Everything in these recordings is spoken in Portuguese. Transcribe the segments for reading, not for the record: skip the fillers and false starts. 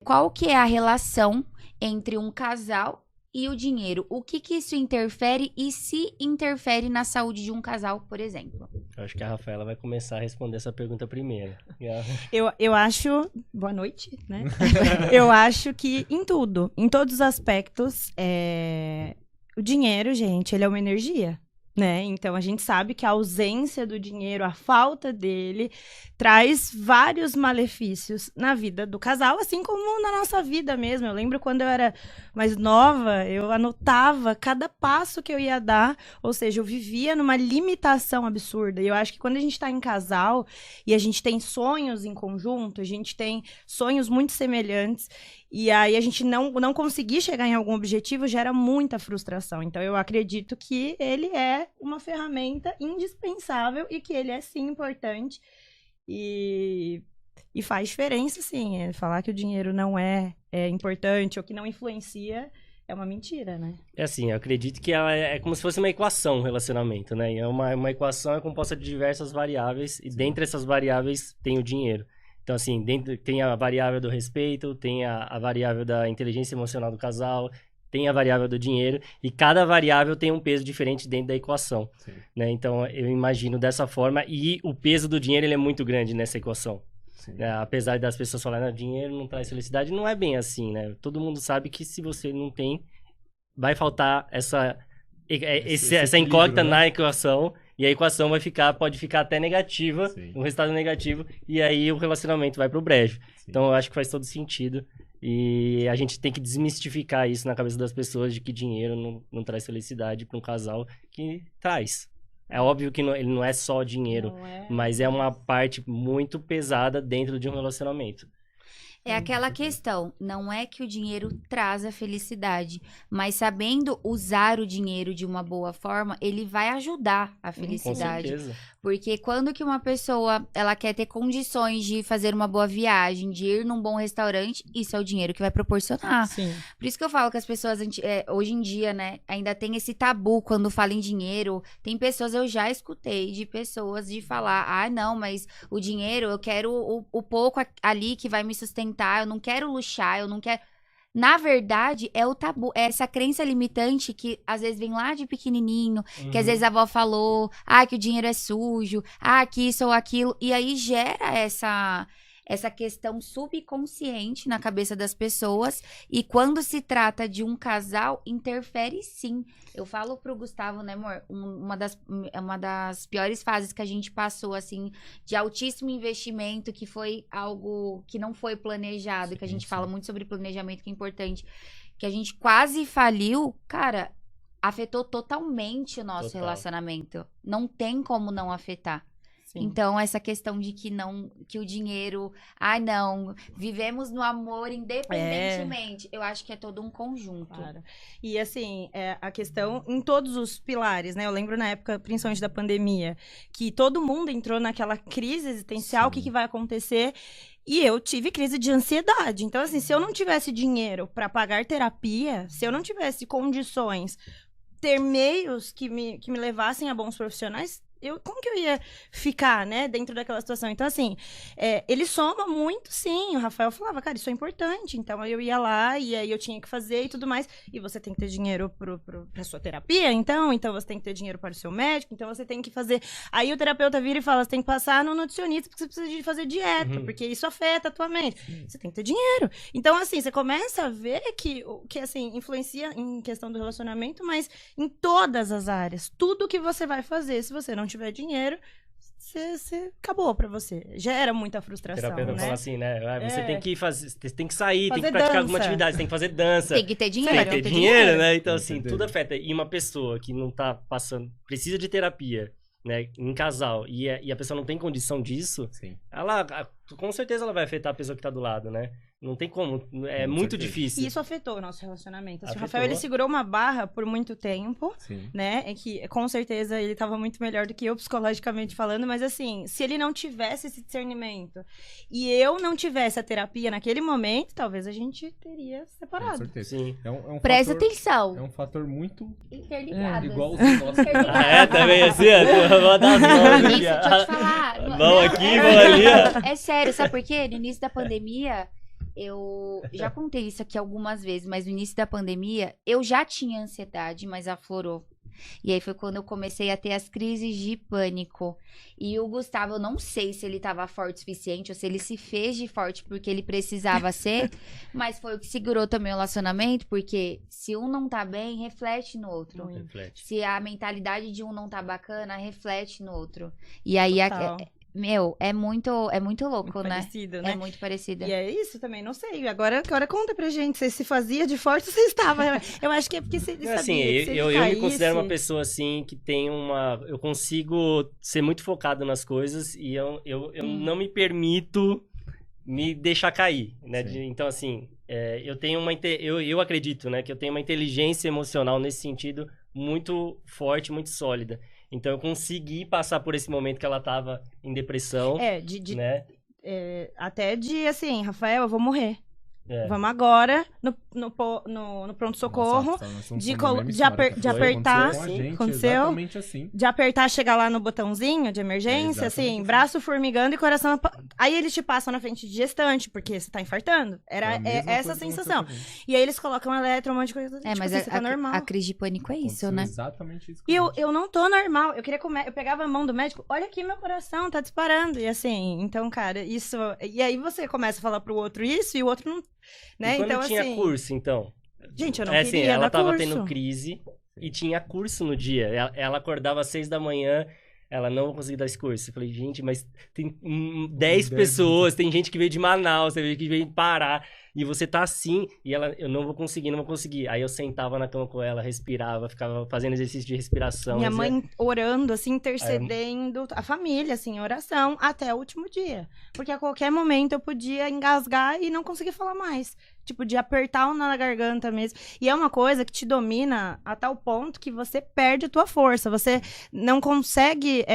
qual que é a relação entre um casal e o dinheiro? O que isso interfere e se interfere na saúde de um casal, por exemplo? Eu acho que a Rafaela vai começar a responder essa pergunta primeiro. Eu acho... Boa noite, né? Eu acho que em tudo, em todos os aspectos, o dinheiro, gente, ele é uma energia, né? Então, a gente sabe que a ausência do dinheiro, a falta dele, traz vários malefícios na vida do casal, assim como na nossa vida mesmo. Eu lembro quando eu era mais nova, eu anotava cada passo que eu ia dar, ou seja, eu vivia numa limitação absurda. E eu acho que quando a gente tá em casal e a gente tem sonhos em conjunto, a gente tem sonhos muito semelhantes, e aí a gente não conseguir chegar em algum objetivo gera muita frustração. Então eu acredito que ele é uma ferramenta indispensável e que ele é sim importante e faz diferença, sim. Falar que o dinheiro não é importante ou que não influencia é uma mentira, né? É assim, eu acredito que ela é como se fosse uma equação, um relacionamento, né? E uma equação composta de diversas variáveis e dentre essas variáveis tem o dinheiro. Então, assim, tem a variável do respeito, tem a variável da inteligência emocional do casal, tem a variável do dinheiro, e cada variável tem um peso diferente dentro da equação, né? Então, eu imagino dessa forma, e o peso do dinheiro ele é muito grande nessa equação. Apesar das pessoas falarem, dinheiro não traz felicidade, não é bem assim, né? Todo mundo sabe que se você não tem, vai faltar essa incógnita, né, na equação, e a equação pode ficar até negativa, um resultado negativo, e aí o relacionamento vai pro brejo. Então eu acho que faz todo sentido, e a gente tem que desmistificar isso na cabeça das pessoas, de que dinheiro não traz felicidade para um casal, que traz. É óbvio que ele não é só dinheiro, mas é uma parte muito pesada dentro de um relacionamento. É aquela questão, não é que o dinheiro traz a felicidade, mas sabendo usar o dinheiro de uma boa forma, ele vai ajudar a felicidade. Com certeza. Porque quando que uma pessoa, ela quer ter condições de fazer uma boa viagem, de ir num bom restaurante, isso é o dinheiro que vai proporcionar. Sim. Por isso que eu falo que as pessoas, hoje em dia, né, ainda tem esse tabu quando fala em dinheiro. Tem pessoas, eu já escutei de pessoas de falar, não, mas o dinheiro, eu quero o pouco ali que vai me sustentar, eu não quero luxar, eu não quero... Na verdade, é o tabu, é essa crença limitante que às vezes vem lá de pequenininho, que às vezes a avó falou, que o dinheiro é sujo, que isso ou aquilo, e aí gera essa questão subconsciente na cabeça das pessoas, e quando se trata de um casal, interfere sim. Eu falo pro Gustavo, né, amor, uma das piores fases que a gente passou, assim, de altíssimo investimento, que foi algo que não foi planejado, que a gente fala muito sobre planejamento, que é importante, que a gente quase faliu, cara, afetou totalmente o nosso relacionamento. Não tem como não afetar. Então, essa questão de que o dinheiro... não, vivemos no amor independentemente. Eu acho que é todo um conjunto. Claro. E, assim, a questão em todos os pilares, né? Eu lembro na época, principalmente da pandemia, que todo mundo entrou naquela crise existencial, o que vai acontecer... E eu tive crise de ansiedade. Então, assim, se eu não tivesse dinheiro para pagar terapia, se eu não tivesse condições, ter meios que me levassem a bons profissionais... como que eu ia ficar, né, dentro daquela situação? Então, assim, ele soma muito, sim. O Rafael falava, cara, isso é importante. Então, eu ia lá e aí eu tinha que fazer e tudo mais. E você tem que ter dinheiro pra sua terapia, então você tem que ter dinheiro para o seu médico, então você tem que fazer... Aí o terapeuta vira e fala, você tem que passar no nutricionista porque você precisa de fazer dieta, porque isso afeta a tua mente. Você tem que ter dinheiro. Então, assim, você começa a ver que assim, influencia em questão do relacionamento, mas em todas as áreas. Tudo que você vai fazer, se você não tiver dinheiro, você acabou pra você. Gera muita frustração, O terapeuta fala assim, né? Você tem que tem que sair, fazer tem que praticar dança. alguma atividade, tem que fazer dança. Tem que ter dinheiro. Tem que ter dinheiro, né? Então, assim, tudo afeta. E uma pessoa que não tá passando, precisa de terapia, né? Em casal, e a pessoa não tem condição disso, com certeza ela vai afetar a pessoa que tá do lado, né? Não tem como, é muito difícil. E isso afetou o nosso relacionamento. Assim, o Rafael, ele segurou uma barra por muito tempo, né? Que, com certeza, ele tava muito melhor do que eu, psicologicamente falando. Mas, assim, se ele não tivesse esse discernimento e eu não tivesse a terapia naquele momento, talvez a gente teria separado. Com certeza. Sim. Presta atenção. É um fator muito... Interligados. igual os nossos. Também assim, ó. Vou dar as mãos aqui, Deixa eu te falar. Mão aqui, mão ali, ó. É sério, sabe por quê? No início da pandemia... eu já contei isso aqui algumas vezes, mas no início da pandemia, eu já tinha ansiedade, mas aflorou. E aí foi quando eu comecei a ter as crises de pânico. E o Gustavo, eu não sei se ele tava forte o suficiente ou se ele se fez de forte porque ele precisava ser, mas foi o que segurou também o relacionamento, porque se um não tá bem, reflete no outro. Reflete. Se a mentalidade de um não tá bacana, reflete no outro. E aí, Total. meu, é muito louco, Muito né? parecido, né? É muito parecida. E é isso também, não sei. Agora conta pra gente, você se fazia de forte ou você estava? Eu acho que é porque você sabia Assim, que se ele eu me caísse... considero uma pessoa, assim, que tem uma... Eu consigo ser muito focado nas coisas e eu não me permito me deixar cair, né? Sim. Então, assim, eu tenho eu acredito, né? Que eu tenho uma inteligência emocional nesse sentido muito forte, muito sólida. Então, eu consegui passar por esse momento que ela tava em depressão, né? Até de, assim, Rafael, eu vou morrer. É. Vamos agora no pronto-socorro. De apertar. Aconteceu? Exatamente assim. De apertar, chegar lá no botãozinho de emergência, É assim, exatamente braço formigando e coração... Aí eles te passam na frente de gestante, porque você tá infartando. Era a mesma essa a coisa que sensação. aconteceu comigo. E aí eles colocam um eletro, um monte de coisa. É, mas assim, você tá normal. a crise de pânico é isso, Aconteceu né? Exatamente isso. E eu não tô normal. Eu queria comer. Eu pegava a mão do médico. Olha aqui, meu coração tá disparando. E assim, então, cara, isso. E aí você começa a falar pro outro isso e o outro não. Né? E quando Então, tinha assim. curso, então? Gente, eu não Assim, queria ela dar tava curso. tendo crise e tinha curso no dia. Ela acordava às 6 da manhã, ela não vou conseguir dar esse curso. Eu falei, gente, mas tem 10 pessoas, tem gente que veio de Manaus, tem gente que veio de Pará, e você tá assim, e ela, eu não vou conseguir. Aí eu sentava na cama com ela, respirava, ficava fazendo exercício de respiração. Minha mas mãe orando, assim, intercedendo, a família, assim, em oração, até o último dia. Porque a qualquer momento eu podia engasgar e não conseguir falar mais. Tipo, de apertar o nó na garganta mesmo. E é uma coisa que te domina a tal ponto que você perde a tua força. Você não consegue,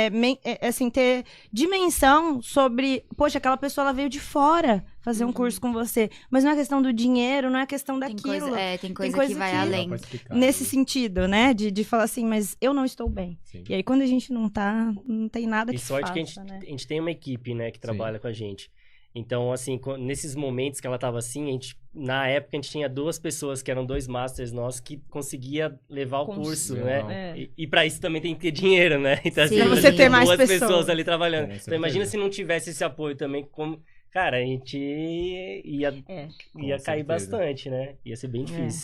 assim, ter dimensão sobre... Poxa, aquela pessoa, ela veio de fora fazer um curso com você. Mas não é questão do dinheiro, não é questão Tem daquilo. coisa que vai que- além. Nesse sentido, né? De falar assim, mas eu não estou bem. Sim. E aí, quando a gente não tá, não tem nada E que sorte faça, que a né? gente tem uma equipe, né, que trabalha com a gente. Então, assim, nesses momentos que ela tava assim, na época a gente tinha 2 pessoas, que eram 2 masters nossos, que conseguia levar o curso, né? É. E pra isso também tem que ter dinheiro, né? Então, assim, Sim. a Pra gente você tinha ter mais 2 pessoas. ali trabalhando. Com Então, imagina certeza. se não tivesse esse apoio também, como... Cara, a gente ia É. cair certeza. bastante, né? Ia ser bem difícil.